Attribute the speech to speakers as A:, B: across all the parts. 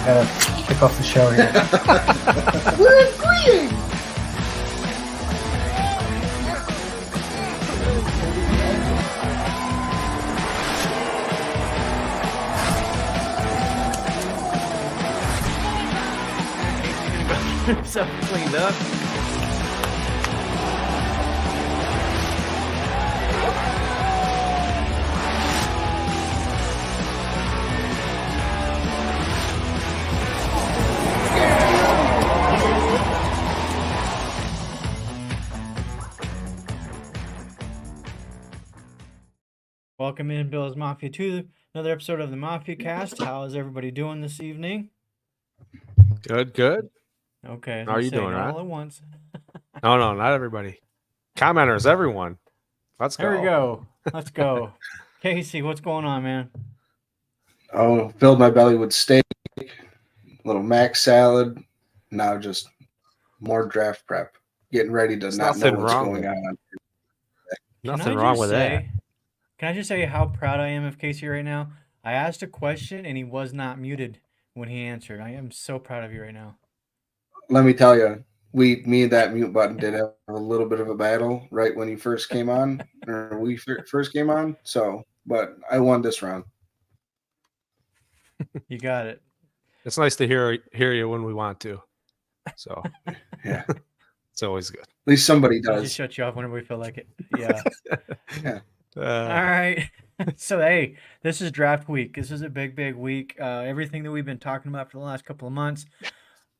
A: Gotta kick off the show here.
B: We're agreeing.
C: So cleaned up. Welcome in, Bill's Mafia 2, another episode of the Mafia Cast. How is everybody doing this evening?
D: Good.
C: Okay.
D: How are you doing,
C: not
D: Ryan?
C: all at once.
D: No, not everybody. Commenters, everyone. Let's go.
C: There we go. Let's go. Casey, what's going on, man?
B: Oh, filled my belly with steak, a little mac salad. Now just more draft prep. Getting ready to
D: There's
B: not know
D: nothing
B: what's
D: wrong
B: going
D: with
B: on.
D: Nothing wrong with that.
C: Can I just say how proud I am of Casey right now? I asked a question and he was not muted when he answered. I am so proud of you right now.
B: Let me tell you, me and that mute button did have a little bit of a battle right when you first came on, or we first came on. So, but I won this round.
C: You got it.
D: It's nice to hear you when we want to. So
B: Yeah,
D: it's always good.
B: at least somebody
C: We just
B: does.
C: shut you off whenever we feel like it. Yeah.
B: Yeah.
C: All right. So, hey, this is draft week. This is a big week. Everything that we've been talking about for the last couple of months,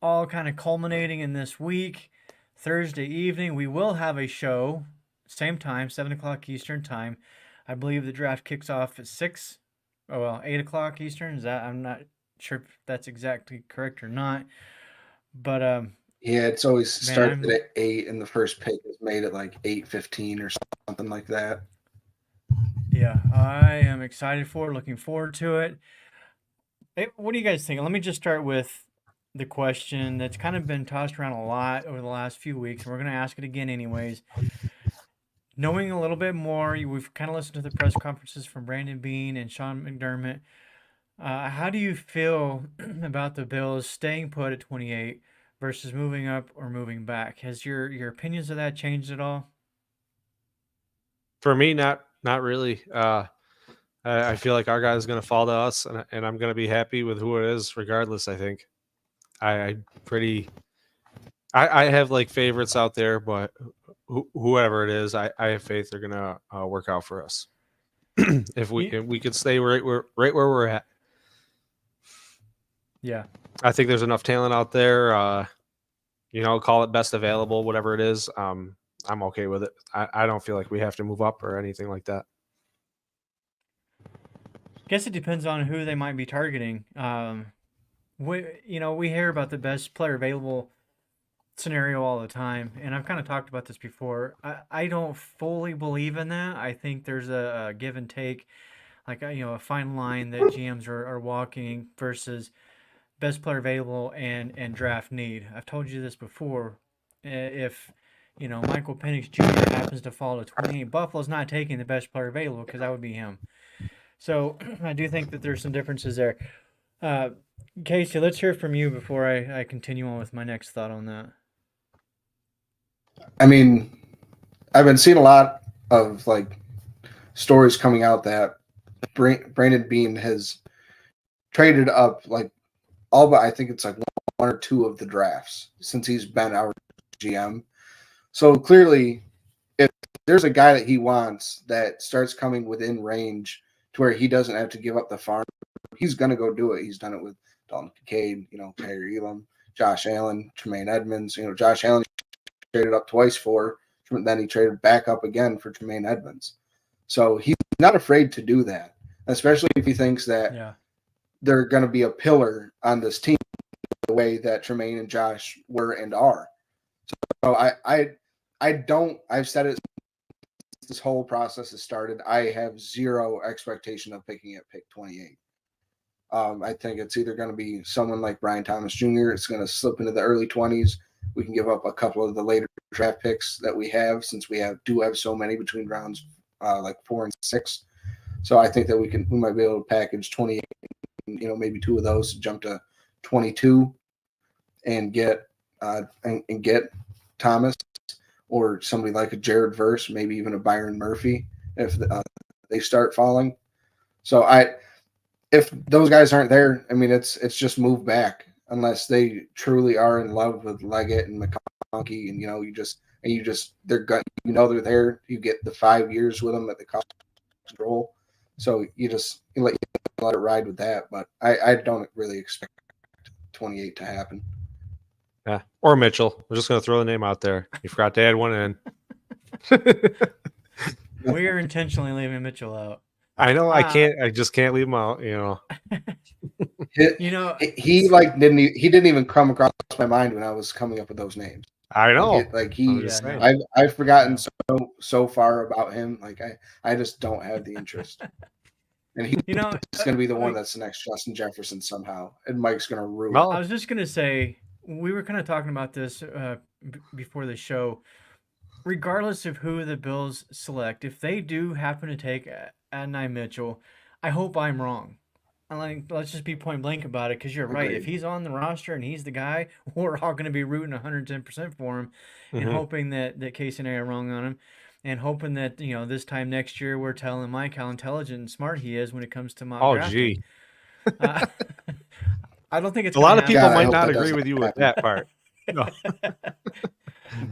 C: all kind of culminating in this week. Thursday evening, we will have a show, same time, 7 o'clock Eastern time. I believe the draft kicks off at 8 o'clock Eastern. I'm not sure if that's exactly correct or not. But
B: Yeah, it's always started
C: I'm-
B: at 8, and the first pick is made at like 8:15 or something like that.
C: yeah, I am excited for it, looking forward to it. Hey, what do you guys think? Let me just start with the question that's kind of been tossed around a lot over the last few weeks, and we're going to ask it again anyways. Knowing a little bit more, we've kind of listened to the press conferences from Brandon Beane and Sean McDermott. How do you feel about the Bills staying put at 28 versus moving up or moving back? Has your opinions of that changed at all?
D: For me, not really. I feel like our guy is going to fall to us, and I'm going to be happy with who it is, regardless. I think I have like favorites out there, but whoever it is, I have faith they're going to work out for us. If we could stay right where we're at.
C: Yeah.
D: I think there's enough talent out there. Call it best available, whatever it is. I'm okay with it. I don't feel like we have to move up or anything like that.
C: Guess it depends on who they might be targeting. We hear about the best player available scenario all the time, and I've kind of talked about this before. I don't fully believe in that. I think there's a give and take, like a fine line that GMs are walking versus best player available and draft need. I've told you this before. If Michael Penix Jr. happens to fall to 28, Buffalo's not taking the best player available because that would be him. So I do think that there's some differences there. Casey, let's hear from you before I continue on with my next thought on that.
B: I mean, I've been seeing a lot of like stories coming out that Brandon Beane has traded up like all but I think it's like one or two of the drafts since he's been our GM. So clearly, if there's a guy that he wants that starts coming within range to where he doesn't have to give up the farm, he's going to go do it. He's done it with Dalton Kincaid, Tyler Elam, Josh Allen, Tremaine Edmonds. Josh Allen traded up twice for, then he traded back up again for Tremaine Edmonds. So he's not afraid to do that, especially if he thinks that they're going to be a pillar on this team the way that Tremaine and Josh were and are. So I've said it since this whole process has started. I have zero expectation of picking at pick 28. I think it's either going to be someone like Brian Thomas Jr. It's going to slip into the early 20s. We can give up a couple of the later draft picks that we have since we do have so many between rounds like 4 and 6. So I think that we might be able to package 28, maybe two of those to jump to 22 and get and get Thomas or somebody like a Jared Verse, maybe even a Byron Murphy if they start falling. So if those guys aren't there, I mean it's just move back unless they truly are in love with Leggett and McConkey, and they're there. You get the 5 years with them at the cost control. So you let it ride with that, but I don't really expect 28 to happen.
D: Yeah, or Mitchell. We're just going to throw the name out there. You forgot to add one in.
C: We are intentionally leaving Mitchell out.
D: I know I can't. I just can't leave him out.
B: He didn't even come across my mind when I was coming up with those names.
D: I know.
B: I've forgotten so far about him. Like I just don't have the interest. And he's going to be the one that's the next Justin Jefferson somehow, and Mike's going to ruin it.
C: I was just going to say, we were kind of talking about this before the show. Regardless of who the Bills select, if they do happen to take Adonai Mitchell, I hope I'm wrong. Let's just be point blank about it, because you're right. If he's on the roster and he's the guy, we're all going to be rooting 110% for him, and hoping that Casey and I are wrong on him. And hoping that, this time next year we're telling Mike how intelligent and smart he is when it comes to mock drafting. I don't think it's
D: a lot of people might not agree with you with that part. No.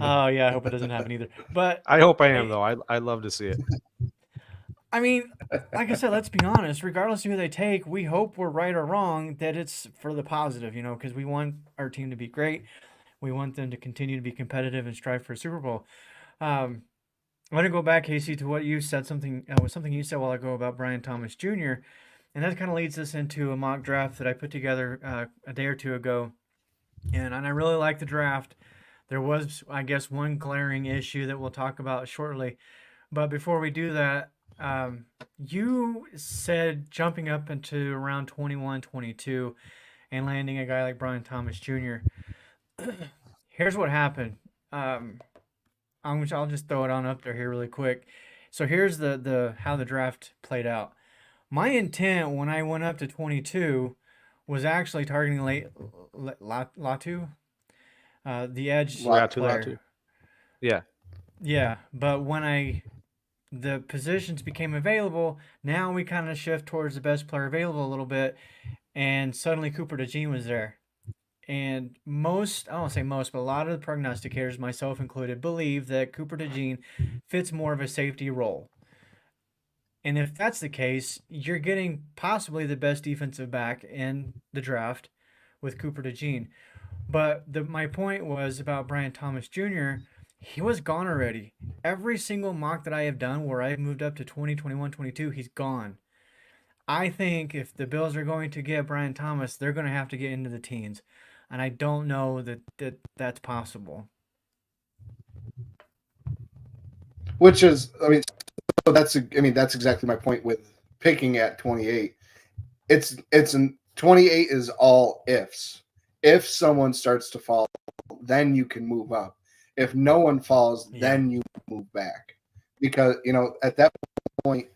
C: Oh yeah, I hope it doesn't happen either. But
D: I hope I am, though. I'd love to see it.
C: I mean, like I said, let's be honest. Regardless of who they take, we hope we're right or wrong that it's for the positive, because we want our team to be great. We want them to continue to be competitive and strive for a Super Bowl. I want to go back, Casey, to what you said, something you said a while ago about Brian Thomas Jr., and that kind of leads us into a mock draft that I put together a day or two ago, and I really like the draft. There was, I guess, one glaring issue that we'll talk about shortly, but before we do that, you said jumping up into around 21, 22, and landing a guy like Brian Thomas Jr. Here's what happened. I'll just throw it on up there here really quick. So here's the how the draft played out. My intent when I went up to 22 was actually targeting Latu, the edge player.
D: Yeah.
C: Yeah, but when the positions became available, now we kind of shift towards the best player available a little bit, and suddenly Cooper DeJean was there. And I don't say most, but a lot of the prognosticators, myself included, believe that Cooper DeJean fits more of a safety role. And if that's the case, you're getting possibly the best defensive back in the draft with Cooper DeJean. But my point was about Brian Thomas Jr., he was gone already. Every single mock that I have done where I've moved up to 20, 21, 22, he's gone. I think if the Bills are going to get Brian Thomas, they're going to have to get into the teens. And I don't know that's possible.
B: Which is, that's exactly my point with picking at 28. It's 28 is all ifs. If someone starts to fall, then you can move up. If no one falls, then you move back. Because, at that point,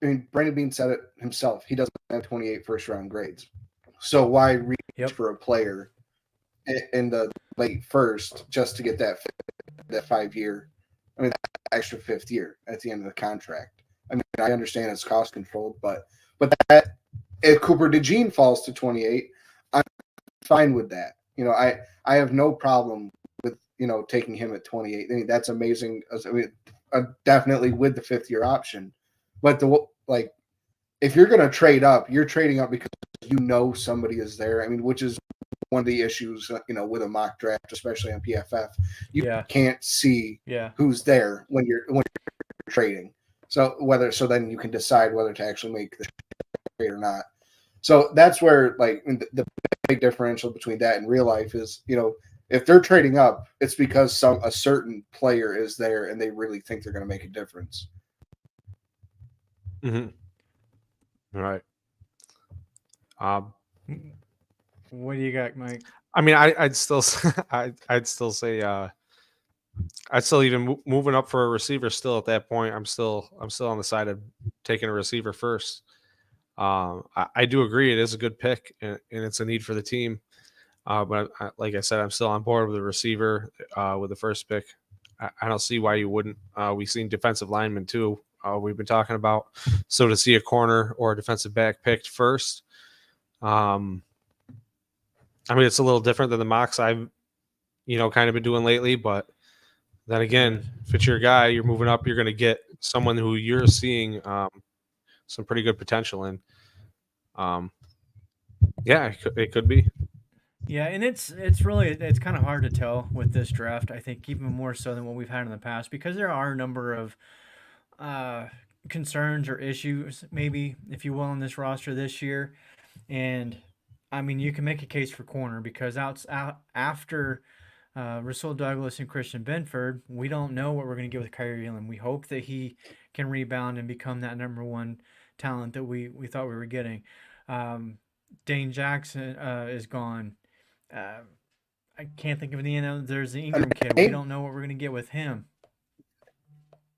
B: Brandon Beane said it himself. He doesn't have 28 first-round grades. So why reach for a player in the late first just to get that 5-year, that extra fifth year at the end of the contract? I understand it's cost controlled, but that if Cooper DeJean falls to 28, I'm fine with that. I have no problem with taking him at 28. That's amazing. Definitely with the fifth-year option, but if you're going to trade up, you're trading up because somebody is there. Which is one of the issues, with a mock draft, especially on PFF. You can't see who's there when you're trading. So then you can decide whether to actually make the trade or not. So that's where the big differential between that and real life is, if they're trading up, it's because a certain player is there and they really think they're going to make a difference.
D: Mm-hmm. All right.
C: What do you got, Mike?
D: I'd still say I'd still even moving up for a receiver. Still at that point, I'm still on the side of taking a receiver first. I do agree it is a good pick, and it's a need for the team. But like I said, I'm still on board with the receiver with the first pick. I don't see why you wouldn't. We've seen defensive linemen too. We've been talking about. So to see a corner or a defensive back picked first, I mean, it's a little different than the mocks I've, kind of been doing lately. But then again, if it's your guy, you're moving up, you're going to get someone who you're seeing some pretty good potential in. Yeah, it could be.
C: Yeah, and it's kind of hard to tell with this draft. I think even more so than what we've had in the past, because there are a number of concerns or issues, maybe if you will, in this roster this year. And I mean, you can make a case for corner because after Rasul Douglas and Christian Benford, we don't know what we're going to get with Kyrie Elam. We hope that he can rebound and become that number one talent that we thought we were getting. Dane Jackson is gone. I can't think of any. There's the Ingram kid. We don't know what we're going to get with him.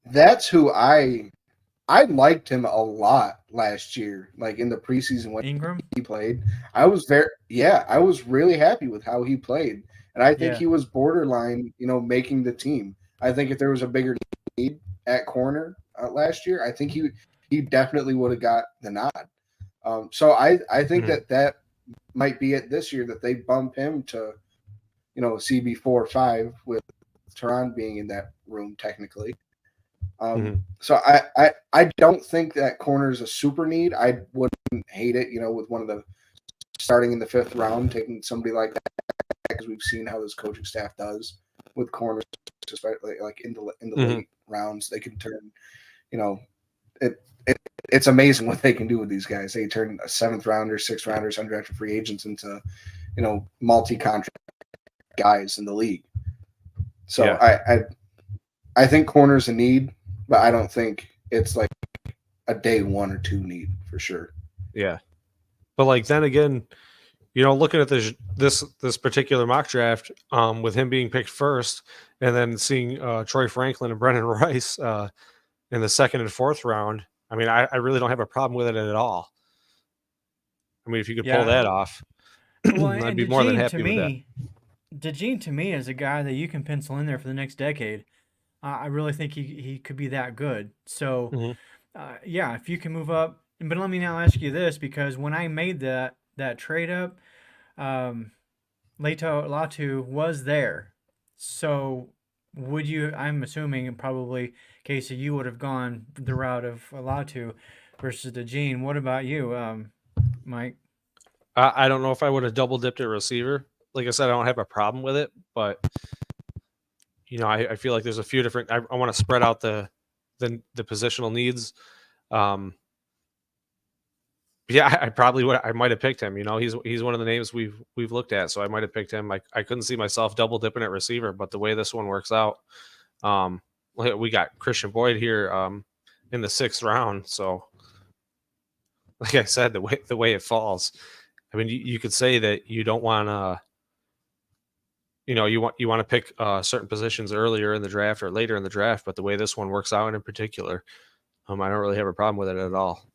B: That's who I liked him a lot last year, like in the preseason when
C: Ingram?
B: he played. I was really happy with how he played. And I think he was borderline, making the team. I think if there was a bigger need at corner last year, I think he definitely would have got the nod. So I think that might be it this year, that they bump him to, CB 4 or 5 with Tehran being in that room technically. So I don't think that corner is a super need. I wouldn't hate it, with one of the starting in the 5th round, taking somebody like that, because we've seen how this coaching staff does with corners, especially like in the late rounds. They can turn, it's amazing what they can do with these guys. They turn a 7th rounder, 6th rounders, undrafted free agents into, multi-contract guys in the league. So I think corner's a need, but I don't think it's like a day 1 or 2 need for sure.
D: Yeah. But like then again, looking at this particular mock draft, with him being picked first, and then seeing Troy Franklin and Brennan Rice in the 2nd and 4th round, I mean, I really don't have a problem with it at all. I mean, if you could pull that off, I'd be more than happy with that.
C: DeJean, to me, is a guy that you can pencil in there for the next decade. I really think he could be that good. So, if you can move up. But let me now ask you this, because when I made that trade up, Leto Latu was there. So would you, I'm assuming probably, Casey, you would have gone the route of Latu versus DeJean. What about you, Mike?
D: I don't know if I would have double dipped at receiver. Like I said, I don't have a problem with it, but I feel like there's a few different. I want to spread out the positional needs. I probably would. I might have picked him. He's one of the names we've looked at, so I might have picked him. I couldn't see myself double dipping at receiver, but the way this one works out, we got Christian Boyd here in the 6th round. So, like I said, the way it falls, I mean, you could say that you don't want to. You want to pick certain positions earlier in the draft or later in the draft, but the way this one works out in particular, I don't really have a problem with it at all.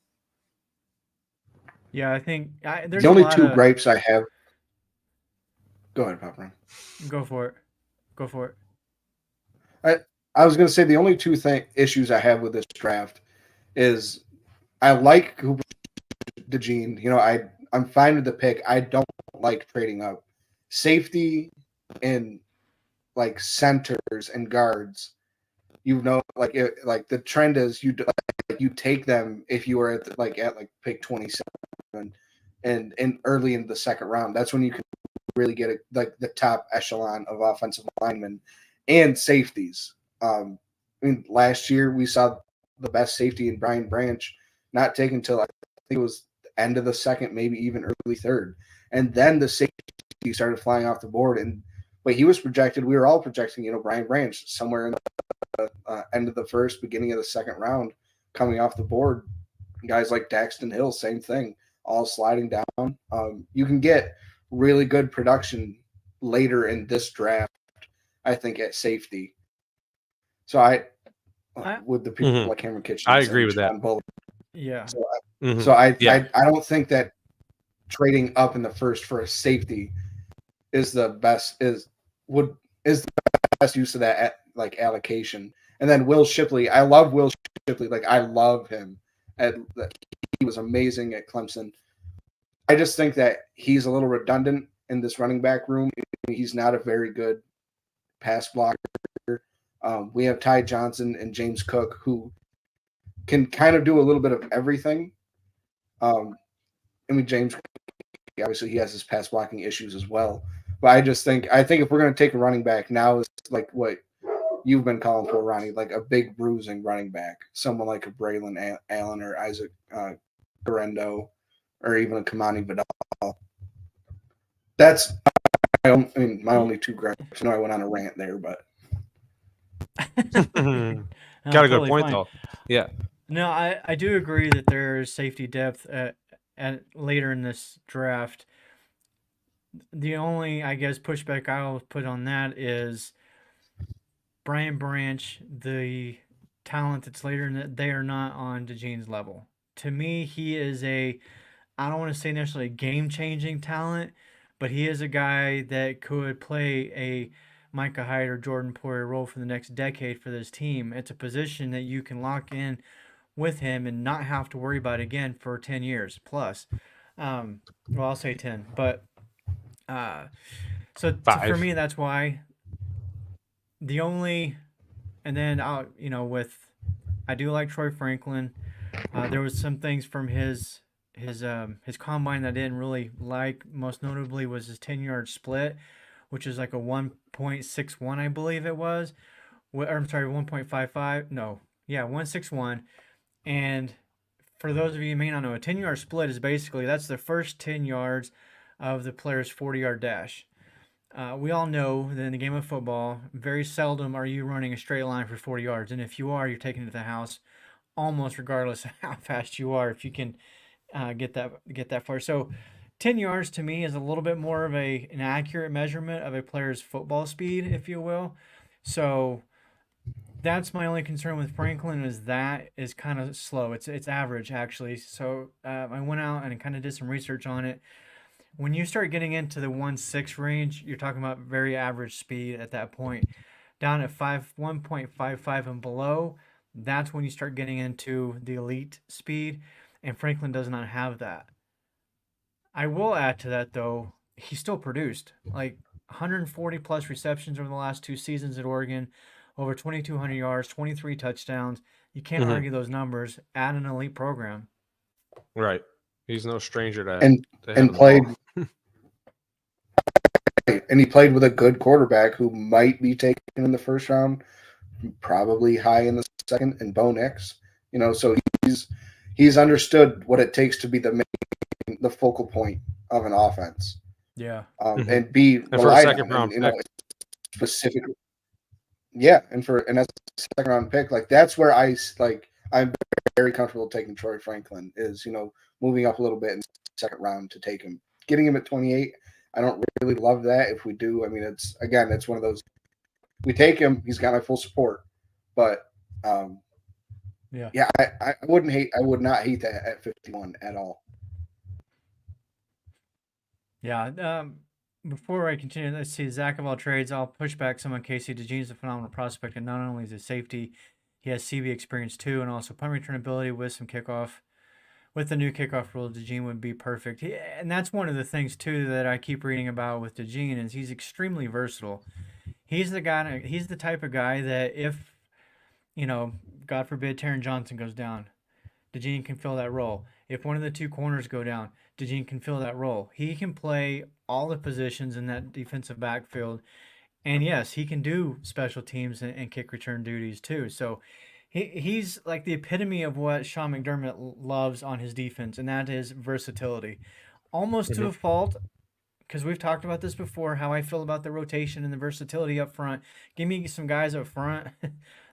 C: Yeah, I think there's
B: the only 2 gripes I have. Go ahead, Papa.
C: Go for it.
B: I was going to say the only 2 issues I have with this draft is I like Cooper DeJean. I'm fine with the pick. I don't like trading up. Safety and like centers and guards, like the trend is you take them if you were at pick 27 and early in the 2nd round. That's when you can really get the top echelon of offensive linemen and safeties. Last year we saw the best safety in Brian Branch not taken until I think it was the end of the 2nd, maybe even early 3rd, and then the safety started flying off the board. And he was projected. We were all projecting, Brian Branch somewhere in the end of the 1st, beginning of the 2nd round, coming off the board. Guys like Daxton Hill, same thing, all sliding down. You can get really good production later in this draft, I think, at safety. So with the people like Cameron Kitchen,
D: I agree with that.
C: Yeah.
B: So
D: Mhm.
B: So I
D: Yeah.
B: I don't think that trading up in the first for a safety is the best is the best use of that like allocation. And then Will Shipley, I love Will Shipley. Like I love him. He was amazing at Clemson. I just think that he's a little redundant in this running back room. He's not a very good pass blocker. We have Ty Johnson and James Cook who can kind of do a little bit of everything. I mean, James, obviously, he has his pass blocking issues as well. But I think if we're going to take a running back now, is like what you've been calling for, Ronnie, like a big bruising running back, someone like a Braylon Allen or Isaac Garendo, or even a Kamani Vidal. That's my only two gripes. I know I went on a rant there, but
C: No,
D: Got a good
C: totally
D: point
C: fine.
D: though. Yeah.
C: No, I do agree that there's safety depth at later in this draft. The only, I guess, pushback I'll put on that is Brian Branch, the talent that's later in it, they are not on DeJean's level. To me, he is I don't want to say necessarily game changing talent, but he is a guy that could play a Micah Hyde or Jordan Poyer role for the next decade for this team. It's a position that you can lock in with him and not have to worry about again for 10 years plus. Well, I'll say 10, but uh, for
D: 5.
C: me, that's why the only, and then I do like Troy Franklin. There was some things from his combine that I didn't really like. Most notably was his 10-yard split, which is like a 1.61, I believe it was. Or, I'm sorry, 1.55. No, yeah, 161. And for those of you who may not know, a 10-yard split is basically that's the first 10 yards of the player's 40-yard dash. We all know that in the game of football, very seldom are you running a straight line for 40 yards. And if you are, you're taking it to the house almost regardless of how fast you are, if you can get that far. So 10 yards to me is a little bit more of an accurate measurement of a player's football speed, if you will. So that's my only concern with Franklin is that is kind of slow. It's average actually. So I went out and kind of did some research on it. When you start getting into the 1.6 range, you're talking about very average speed at that point. Down at 1.55 and below, that's when you start getting into the elite speed, and Franklin does not have that. I will add to that though, he still produced like 140 plus receptions over the last 2 seasons at Oregon, over 2,200 yards, 23 touchdowns. You can't
D: Mhm.
C: argue those numbers at an elite program.
D: Right. He's no stranger to
B: and
D: having the
B: played
D: ball.
B: and he played with a good quarterback who might be taken in the first round, probably high in the second, and Bo Nix. So he's understood what it takes to be the focal point of an offense,
C: Yeah.
D: Mhm.
B: and be
D: And for a
B: relied
D: second
B: on,
D: round
B: and
D: pick.
B: specifically, yeah, and as a second round pick, like that's where I'm very comfortable taking Troy Franklin is moving up a little bit in the second round to take him, getting him at 28. I don't really love that. If we do, I mean, it's one of those. We take him, he's got my full support, but
C: Yeah.
B: yeah, I would not hate that at 51 at all.
C: Yeah. Before I continue, let's see. Zach of all trades, I'll push back some on Casey. DeJean's a phenomenal prospect, and not only is he safety, he has CB experience too, and also punt return ability with some kickoff. With the new kickoff rule, DeJean would be perfect. And that's one of the things too that I keep reading about with DeJean is he's extremely versatile. He's the guy. He's the type of guy that if God forbid, Taron Johnson goes down, DeJean can fill that role. If one of the two corners go down, DeJean can fill that role. He can play all the positions in that defensive backfield. And yes, he can do special teams and kick return duties too. So he's like the epitome of what Sean McDermott loves on his defense, and that is versatility. Almost to
D: Mhm.
C: a fault, because we've talked about this before, how I feel about the rotation and the versatility up front. Give me some guys up front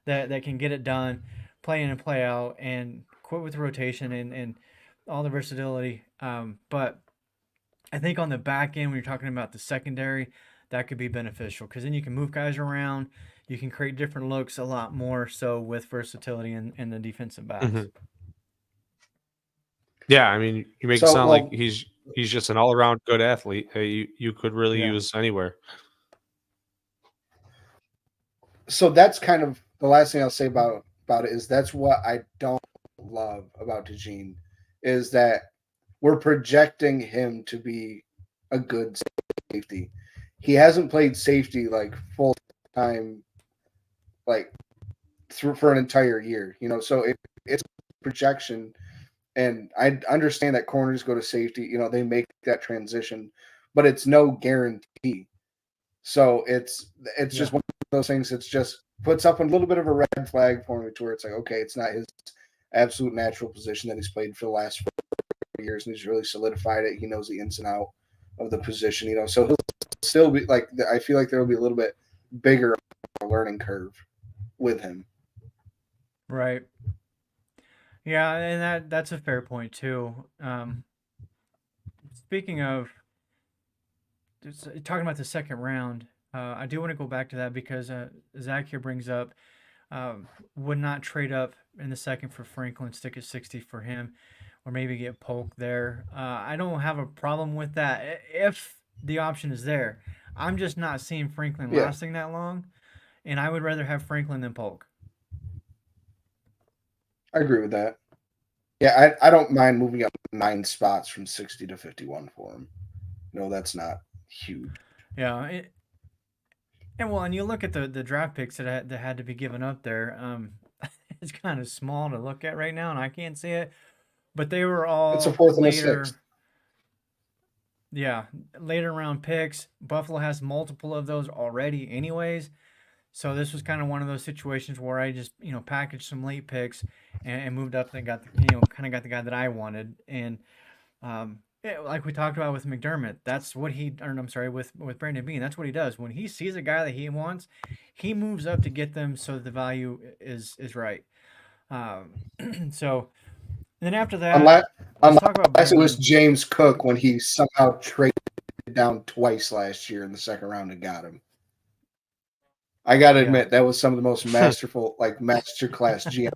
C: that can get it done, play in and play out, and quit with the rotation and all the versatility. But I think on the back end, when you're talking about the secondary, that could be beneficial because then you can move guys around. You can create different looks a lot more so with versatility in the defensive backs.
D: Mhm. Yeah, I mean, you make it
B: So,
D: sound like
B: well,
D: he's just an all around good athlete. You could really
C: Yeah.
D: use anywhere.
B: so that's kind of the last thing I'll say about it is that's what I don't love about DeJean is that we're projecting him to be a good safety. He hasn't played safety like full time, like through for an entire year. So it's projection, and I understand that corners go to safety. They make that transition, but it's no guarantee. So it's
C: Yeah.
B: just one of those things. It's just puts up a little bit of a red flag for me to where it's like, okay, it's not his absolute natural position that he's played for the last 4 years, and he's really solidified it. He knows the ins and out of the position. So he'll still be like. I feel like there will be a little bit bigger learning curve with him.
C: Right. Yeah, and that's a fair point too. Speaking of talking about the second round, I do want to go back to that because Zach here brings up would not trade up in the second for Franklin, stick at 60 for him, or maybe get Polk there. I don't have a problem with that if the option is there. I'm just not seeing Franklin
B: Yeah,
C: lasting that long, and I would rather have Franklin than Polk.
B: I agree with that. Yeah, I don't mind moving up 9 spots from 60 to 51 for him. That's not huge.
C: Yeah, and well, and you look at the draft picks that had to be given up there. It's kind of small to look at right now, and I can't see it. But they were
B: It's a
C: all
B: fourth and a
C: later,
B: sixth.
C: yeah, later round picks. Buffalo has multiple of those already, anyways. So this was kind of one of those situations where I just packaged some late picks and moved up and got kind of got the guy that I wanted. And like we talked about with McDermott, that's what he, or I'm sorry, with Brandon Bean, that's what he does. When he sees a guy that he wants, he moves up to get them so that the value is right. Um, so and then after that,
B: Unless,
C: let's talk about
B: unless it was
C: Brandon.
B: James Cook when he somehow traded down twice last year in the second round and got him. I got to
C: Yeah,
B: admit, that was some of the most masterful, like masterclass GM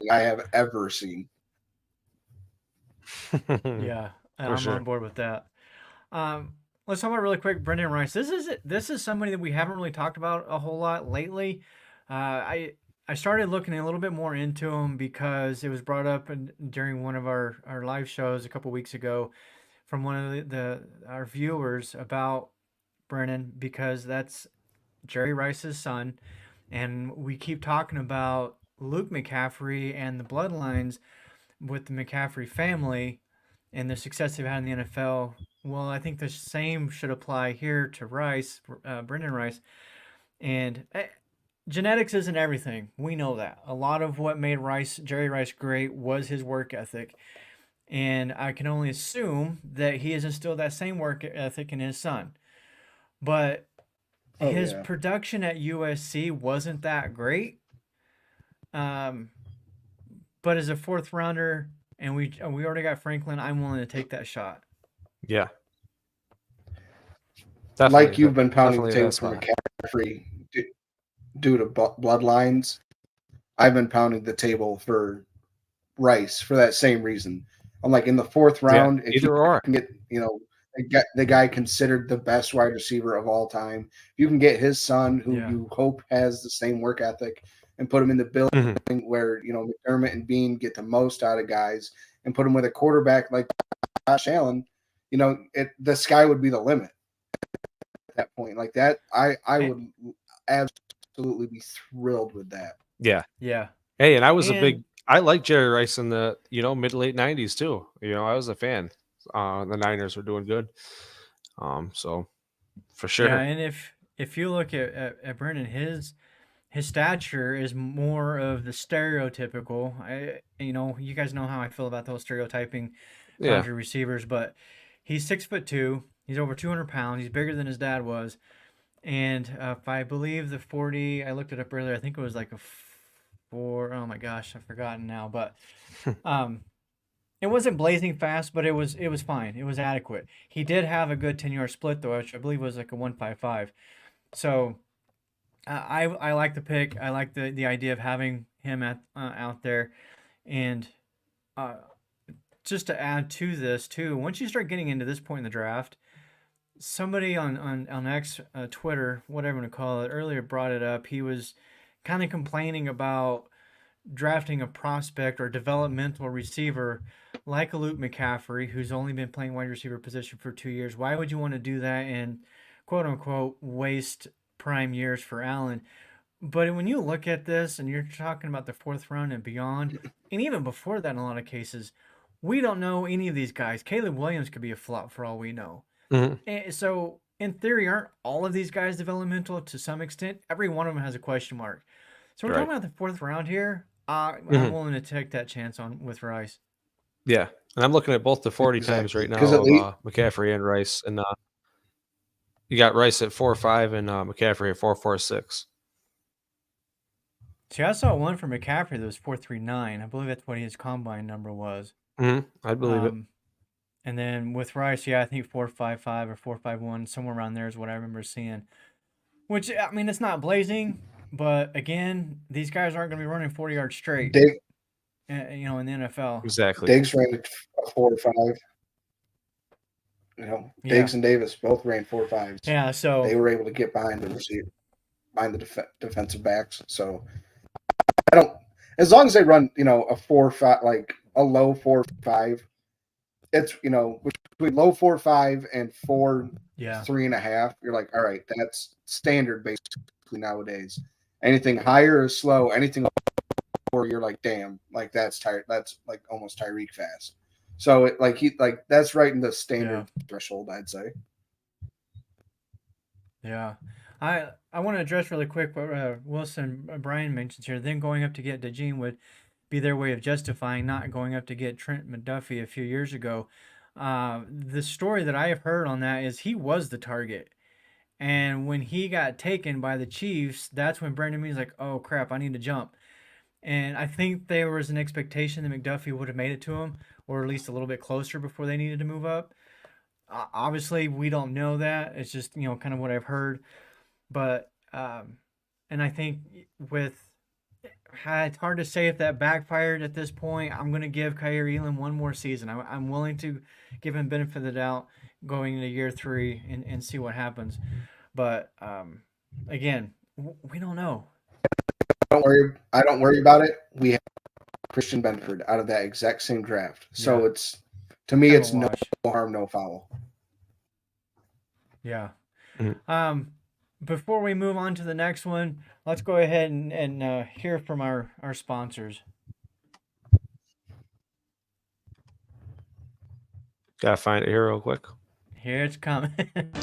B: I have ever seen.
C: yeah,
D: For
C: I'm on
D: sure.
C: board with that. Um, let's talk about really quick Brendan Rice. This is somebody that we haven't really talked about a whole lot lately. I started looking a little bit more into him because it was brought up during one of our live shows a couple weeks ago from one of our viewers about Brennan because that's Jerry Rice's son, and we keep talking about Luke McCaffrey and the bloodlines with the McCaffrey family and the success they've had in the NFL. Well, I think the same should apply here to Rice, Brendan Rice. And genetics isn't everything. We know that. A lot of what made Jerry Rice, great was his work ethic. And I can only assume that he has instilled that same work ethic in his son. But
B: Oh
C: his
B: yeah,
C: production at USC wasn't that great. Um, but as a fourth rounder, and we already got Franklin, I'm willing to take that shot.
D: Yeah,
B: like
D: definitely,
B: you've been pounding the
D: definitely
B: table
D: that
B: for
D: spot.
B: McCaffrey due to bloodlines. I've been pounding the table for Rice for that same reason. I'm like in the fourth
D: Yeah,
B: round, if you
D: either or.
B: can get, the guy considered the best wide receiver of all time, you can get his son, who
C: Yeah.
B: you hope has the same work ethic, and put him in the building
D: Mhm.
B: where McDermott and Bean get the most out of guys, and put him with a quarterback like Josh Allen. The sky would be the limit at that point. Like that, I
C: And,
B: would absolutely be thrilled with that.
D: Yeah.
C: yeah.
D: Hey, and
C: And
D: I like Jerry Rice in the mid late '90s too. I was a fan. The Niners were doing good. So for
C: yeah,
D: sure.
C: and if you look at Brennan, his stature is more of the stereotypical. You guys know how I feel about those stereotyping
D: Yeah.
C: boundary receivers, but he's 6'2". He's over 200 pounds. He's bigger than his dad was. And if I believe the 40, I looked it up earlier. I think it was like a four. Oh my gosh, I've forgotten now. But um, it wasn't blazing fast, but it was fine. It was adequate. He did have a good 10-yard split though, which I believe was like a 155. So I like the pick. I like the idea of having him out there, and uh, just to add to this too, once you start getting into this point in the draft, somebody on X, Twitter, whatever you want to call it, earlier brought it up. He was kind of complaining about drafting a prospect or developmental receiver like a Luke McCaffrey, who's only been playing wide receiver position for 2 years. Why would you want to do that and quote unquote waste prime years for Allen? But when you look at this and you're talking about the 4th round and beyond, and even before that in a lot of cases, we don't know any of these guys. Caleb Williams could be a flop for all we know.
D: Mhm.
C: And so in theory, aren't all of these guys developmental to some extent? Every one of them has a question mark. So we're
D: Right.
C: talking about the 4th round here. I'm
D: Mhm.
C: willing to take that chance on with Rice.
D: Yeah, and I'm looking at both the 40 times
B: Exactly.
D: right now
B: 'Cause at
D: of
B: least-
D: McCaffrey and Rice, and you got Rice at 4.5 and McCaffrey at 4.46.
C: See, I saw one for McCaffrey that was 4.39. I believe that's what his combine number was.
D: I believe it.
C: And then with Rice, yeah, I think 4.55 or 4.51, somewhere around there is what I remember seeing. Which, I mean, it's not blazing, but again, these guys aren't going to be running 40 yards straight,
B: Dig,
C: in the NFL.
D: Exactly.
B: Diggs ran at 4.5. Diggs and Davis both ran 4.5s.
C: Yeah, so
B: They were able to get behind the receiver, behind the defensive backs. So I don't, as long as they run, a 4.5, like a low 4.5, it's between low 4.5 and 4.3.5. You're like, all right, that's standard basically nowadays. Anything higher is slow. Anything lower, you're like, damn, like that's tired. That's like almost Tyreek fast. So that's right in the standard threshold, I'd say.
C: Yeah. I want to address really quick what Wilson Brian mentions here. Then going up to get DeJean would be their way of justifying not going up to get Trent McDuffie a few years ago. The story that I have heard on that is he was the target. And when he got taken by the Chiefs, that's when Brandon Beane's like, oh, crap, I need to jump. And I think there was an expectation that McDuffie would have made it to him, or at least a little bit closer before they needed to move up. Obviously, we don't know that. It's just, kind of what I've heard. But, and I think it's hard to say if that backfired at this point. I'm going to give Kaiir Elam one more season. I'm willing to give him benefit of the doubt going into year 3 and see what happens. But, again, we don't know.
B: I don't worry about it. We have Christian Benford out of that exact same draft. So it's, to me, it's no harm, no foul.
C: Yeah.
D: Mm-hmm.
C: Before we move on to the next one, let's go ahead and hear from our sponsors.
D: Gotta find it here real quick.
C: Here it's coming.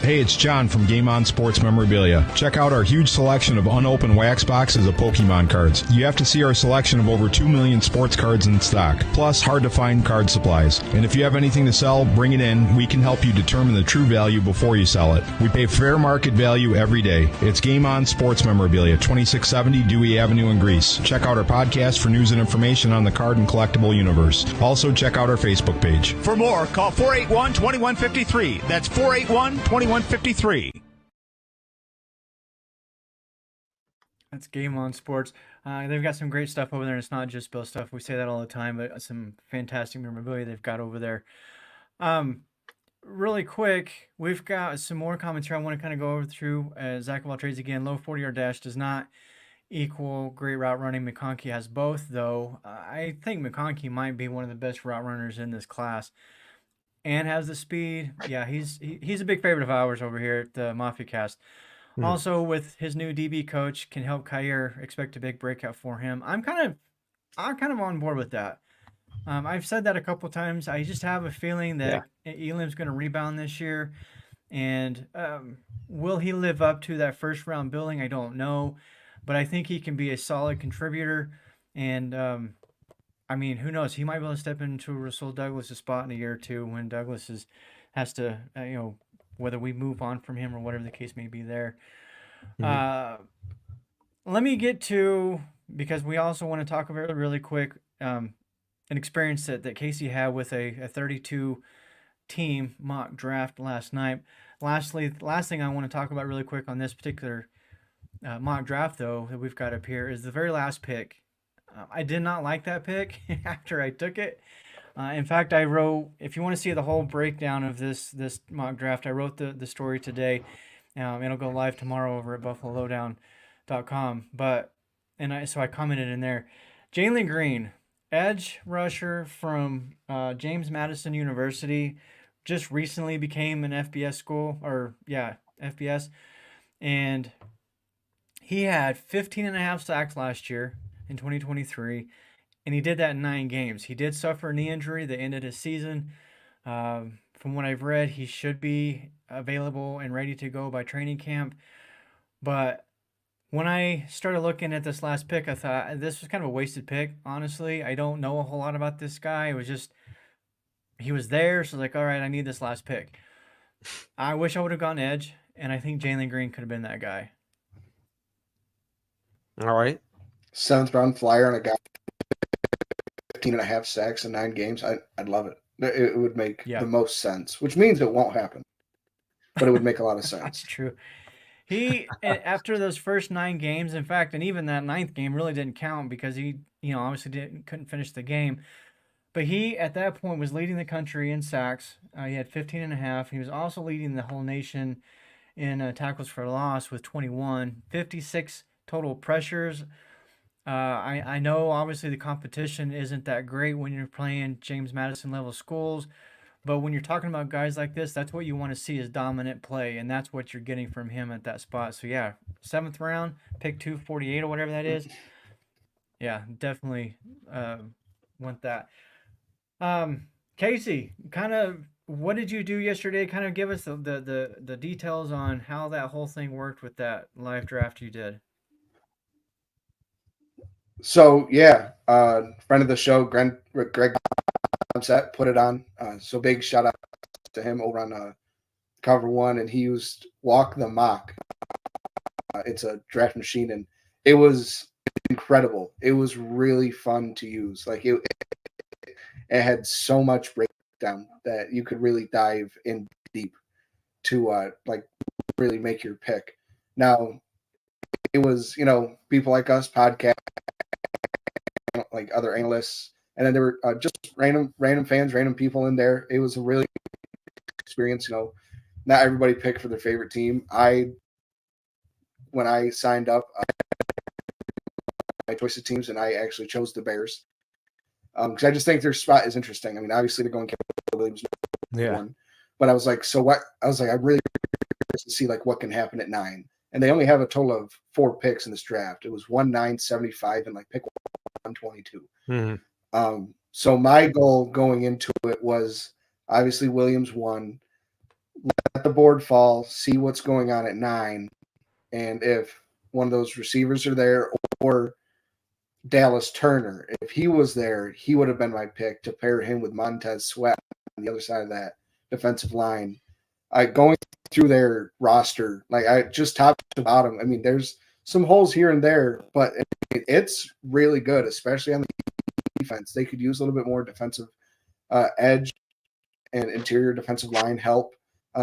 E: Hey, it's John from Game On Sports Memorabilia. Check out our huge selection of unopened wax boxes of Pokemon cards. You have to see our selection of over 2 million sports cards in stock, plus hard-to-find card supplies. And if you have anything to sell, bring it in. We can help you determine the true value before you sell it. We pay fair market value every day. It's Game On Sports Memorabilia, 2670 Dewey Avenue in Greece. Check out our podcast for news and information on the card and collectible universe. Also, check out our Facebook page.
F: For more, call 481-2153. That's 481-2153.
C: That's Game On Sports. They've got some great stuff over there, and it's not just Bill stuff. We say that all the time, but some fantastic memorabilia they've got over there. Really quick, we've got some more comments here I want to kind of go over through. Zach of all trades again, low 40-yard dash does not equal great route running. McConkey has both, though. I think McConkey might be one of the best route runners in this class. And has the speed. Yeah, he's a big favorite of ours over here at the Mafia Cast. Mm-hmm. Also, with his new DB coach, can help Kaiir expect a big breakout for him. I'm kind of on board with that. I've said that a couple times. I just have a feeling that Elam's going to rebound this year, and will he live up to that first round billing? I don't know, but I think he can be a solid contributor, and I mean, who knows? He might be able to step into Rasul Douglas' spot in a year or two when Douglas has to, whether we move on from him or whatever the case may be there. Mm-hmm. Let me get to, because we also want to talk about really quick, an experience that Casey had with a 32 team mock draft last night. Last thing I want to talk about really quick on this particular mock draft, though, that we've got up here is the very last pick. I did not like that pick after I took it. In fact, I wrote. If you want to see the whole breakdown of this mock draft, I wrote the story today. It'll go live tomorrow over at BuffaloLowdown.com. But so I commented in there. Jalen Green, edge rusher from James Madison University, just recently became an FBS school, FBS, and he had 15 and a half sacks last year in 2023, and he did that in 9 games. He did suffer a knee injury that ended his season. From what I've read, he should be available and ready to go by training camp. But when I started looking at this last pick, I thought this was kind of a wasted pick, honestly. I don't know a whole lot about this guy. It was just, he was there, so I was like, all right, I need this last pick. I wish I would have gone edge, and I think Jalen Green could have been that guy.
D: All right.
B: 7th round flyer on a guy 15 and a half sacks in 9 games. I'd love it. It would make the most sense, which means it won't happen, but it would make a lot of sense.
C: That's true. He, after those first 9 games, in fact, and even that 9th game really didn't count because he, obviously couldn't finish the game. But he, at that point, was leading the country in sacks. He had 15 and a half. He was also leading the whole nation in tackles for loss with 21, 56 total pressures. I know, obviously, the competition isn't that great when you're playing James Madison level schools. But when you're talking about guys like this, that's what you want to see is dominant play, and that's what you're getting from him at that spot. So, 7th round, pick 248 or whatever that is. Yeah, definitely want that. Casey, kind of, what did you do yesterday? Kind of give us the details on how that whole thing worked with that live draft you did.
B: So, friend of the show, Greg Set put it on. So big shout out to him over on Cover One, and he used Walk the Mock. It's a draft machine, and it was incredible. It was really fun to use. Like it had so much breakdown that you could really dive in deep to really make your pick. Now, it was people like us, podcast, like other analysts. And then there were just random fans, random people in there. It was a really experience. Not everybody picked for their favorite team. When I signed up, my choice of teams, and I actually chose the Bears because I just think their spot is interesting. I mean, obviously they're going Caleb Williams, one, but I was like, so what? I was like, I really curious to see what can happen at 9. And they only have a total of 4 picks in this draft. It was 1, 9, 75, and pick 122.
D: Mm-hmm.
B: So my goal going into it was obviously Williams 1, let the board fall, see what's going on at 9, and if one of those receivers are there or Dallas Turner, if he was there, he would have been my pick to pair him with Montez Sweat on the other side of that defensive line. Going through their roster, I just top to bottom. I mean, there's some holes here and there, but it's really good, especially on the defense. They could use a little bit more defensive edge and interior defensive line help.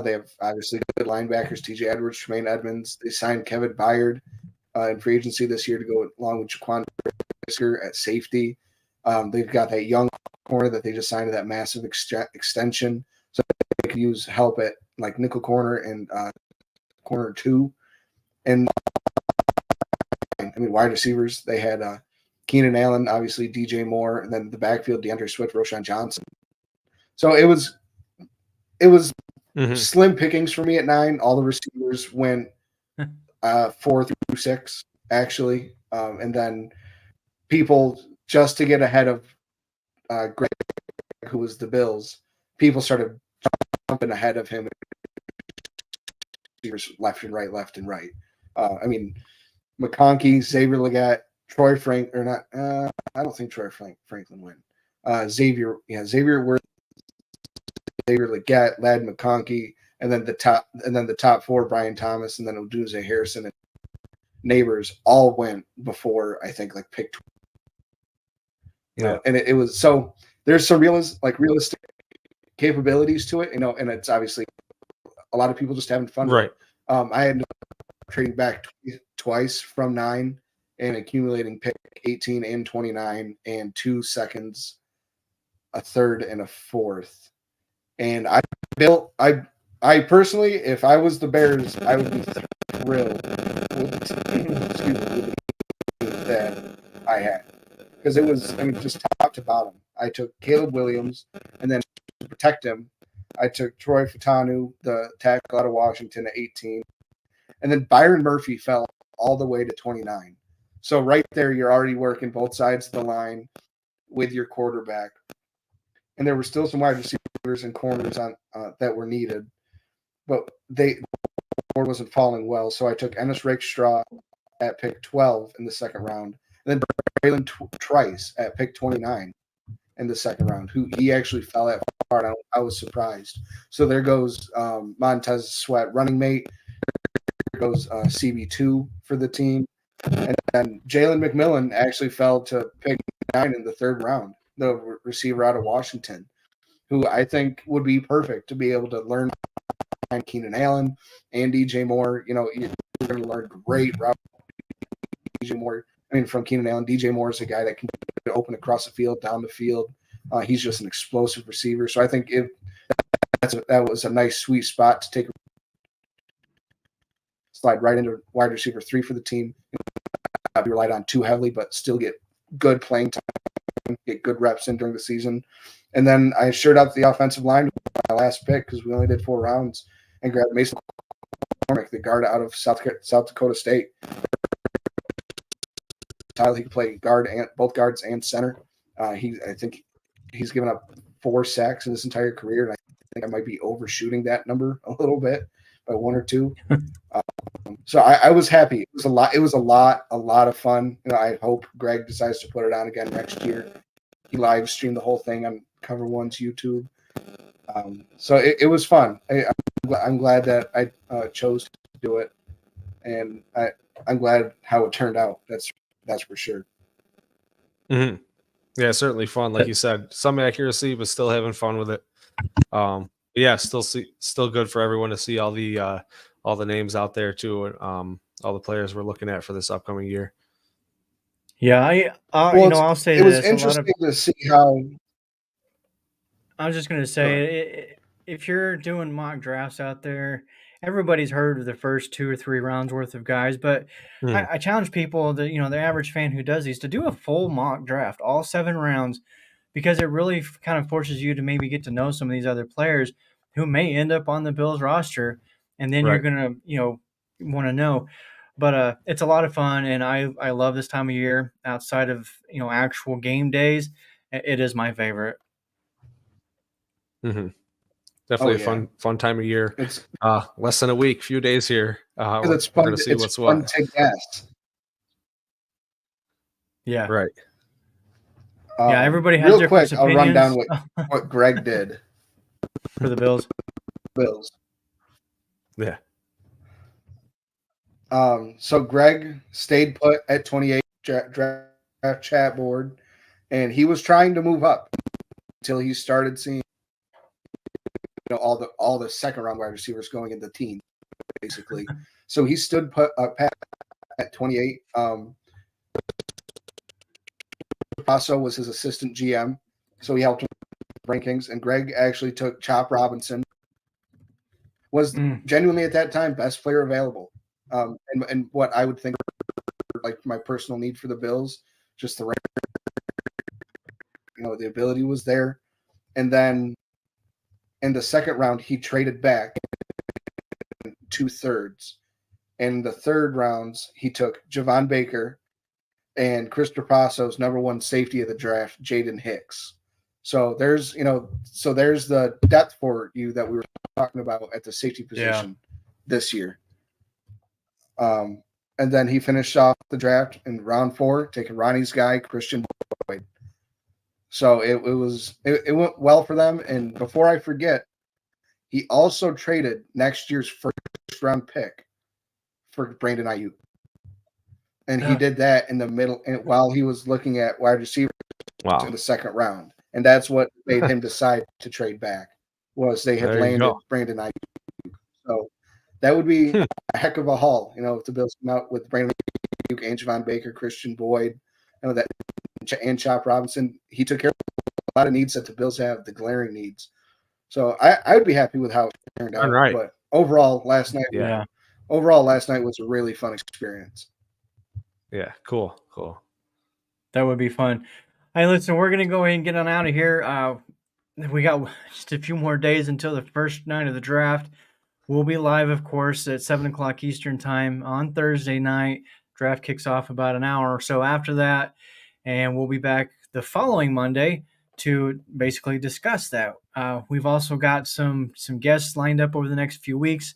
B: They have obviously good linebackers, TJ Edwards, Tremaine Edmonds. They signed Kevin Byard in free agency this year to go along with Jaquan Brisker at safety. They've got that young corner that they just signed to that massive extension. So they can use help at nickel corner and corner 2. And wide receivers, they had Keenan Allen, obviously DJ Moore, and then the backfield, DeAndre Swift, Roschon Johnson. So it was slim pickings for me at 9. All the receivers went 4 through 6, actually. And then people, just to get ahead of Greg, who was the Bills, people started jumping ahead of him. Left and right. McConkey, Xavier Legette, Troy Frank, or not. I don't think Troy Franklin went. Xavier Worth, Xavier Legette, Ladd McConkey, and then the top 4, Brian Thomas, and then Odunze Harrison and Neighbors all went before I think pick 12. And it was so there's some realistic capabilities to it, and it's obviously a lot of people just having fun.
D: Right.
B: I had trading back twice from 9 and accumulating pick 18 and 29 and 2 seconds a third, and a fourth. And I personally, if I was the Bears, I would be thrilled with the team that I had. Because it was, just top to bottom. I took Caleb Williams, and then to protect him, I took Troy Fatanu, the tackle out of Washington, at 18. And then Byron Murphy fell all the way to 29. So right there, you're already working both sides of the line with your quarterback. And there were still some wide receivers and corners on that were needed. But the board wasn't falling well. So I took Ennis Rakestraw at pick 12 in the second round. And then Braylon Trice at pick 29 in the second round, who he actually fell at hard. I was surprised. So there goes Montez Sweat, running mate. There goes CB2 for the team. And then Jalen McMillan actually fell to pick 9 in the third round, the receiver out of Washington, who I think would be perfect to be able to learn Keenan Allen and DJ Moore. You're going to learn great route. DJ Moore, from Keenan Allen. DJ Moore is a guy that can open across the field, down the field. He's just an explosive receiver. So I think that was a nice, sweet spot to take slide right into wide receiver 3 for the team. Be relied on too heavily, but still get good playing time, get good reps in during the season. And then I shored up the offensive line with my last pick because we only did 4 rounds and grabbed Mason McCormick, the guard out of South Dakota State. Tyler, he can play both guards and center. I think he's given up 4 sacks in his entire career, and I think I might be overshooting that number a little bit by 1 or 2. So I was happy. It was a lot of fun. I hope Greg decides to put it on again next year. He live streamed the whole thing on Cover One's YouTube. So it was fun. I'm glad that I chose to do it, and I'm glad how it turned out. That's for sure.
D: Mm-hmm. Yeah, certainly fun. Like you said, some accuracy, but still having fun with it. Yeah, still good for everyone to see all the names out there too, and all the players we're looking at for this upcoming year.
C: Yeah, I'll say
B: it was
C: this.
B: interesting to see how.
C: I was just going to say, if you're doing mock drafts out there, everybody's heard of the first 2 or 3 rounds worth of guys, but I challenge people, the average fan who does these, to do a full mock draft, all 7 rounds, because it really kind of forces you to maybe get to know some of these other players who may end up on the Bills roster, and then you're going to, want to know. But it's a lot of fun, and I love this time of year outside of, actual game days. It is my favorite.
D: Mm-hmm. Definitely a fun time of year. It's less than a week, few days here.
B: It's fun to see what's what. To guess.
C: Yeah.
D: Right.
C: Yeah, everybody has
B: real quick.
C: Opinions.
B: I'll run down what Greg did
C: for the Bills.
D: Yeah.
B: So Greg stayed put at 28 draft chat board, and he was trying to move up until he started seeing all the second round wide receivers going in the team, basically. So he stood put pat at 28. Paso was his assistant GM, so he helped him with rankings. And Greg actually took Chop Robinson, was genuinely at that time best player available. And what I would think, like my personal need for the Bills, just the the ability was there. And then in the second round, he traded back 2/3. In the third rounds, he took Javon Baker and Chris Trapaso's number 1 safety of the draft, Jaden Hicks. So there's the depth for you that we were talking about at the safety position this year. And then he finished off the draft in round 4, taking Ronnie's guy, Christian Boyd. So it went well for them. And before I forget, he also traded next year's first round pick for Brandon Ayuk. And he did that in the middle, and while he was looking at wide receivers in the second round. And that's what made him decide to trade back, was they had landed Brandon Ayuk. So that would be a heck of a haul, if the Bills come out with Brandon Ayuk and Javon Baker, Christian Boyd, that and Chop Robinson. He took care lot of needs that the Bills have, the glaring needs. So I would be happy with how it turned out.
D: Right.
B: But overall, last night was a really fun experience.
D: Yeah, cool.
C: That would be fun. Hey, listen, we're going to go ahead and get on out of here. We got just a few more days until the first night of the draft. We'll be live, of course, at 7 o'clock Eastern time on Thursday night. Draft kicks off about an hour or so after that. And we'll be back the following Monday to basically discuss that. We've also got some guests lined up over the next few weeks.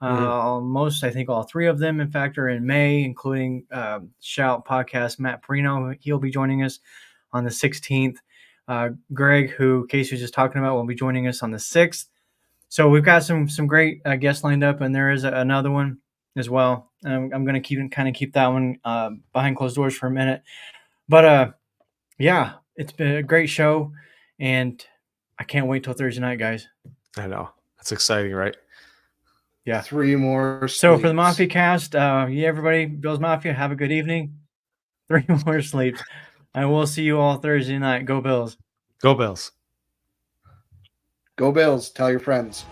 C: I think all three of them, in fact, are in May, including Shout Podcast Matt Perino. He'll be joining us on the 16th. Greg, who Casey was just talking about, will be joining us on the 6th. So we've got some great guests lined up, and there is another one as well. I'm going to keep that one behind closed doors for a minute. But yeah, it's been a great show, and I can't wait till Thursday night, guys.
D: I know. That's exciting, right?
C: Yeah.
B: 3 more sleeps.
C: So for the Mafia Cast, everybody, Bills Mafia, have a good evening. 3 more sleeps. And we'll see you all Thursday night. Go Bills.
D: Go Bills.
B: Go Bills. Tell your friends.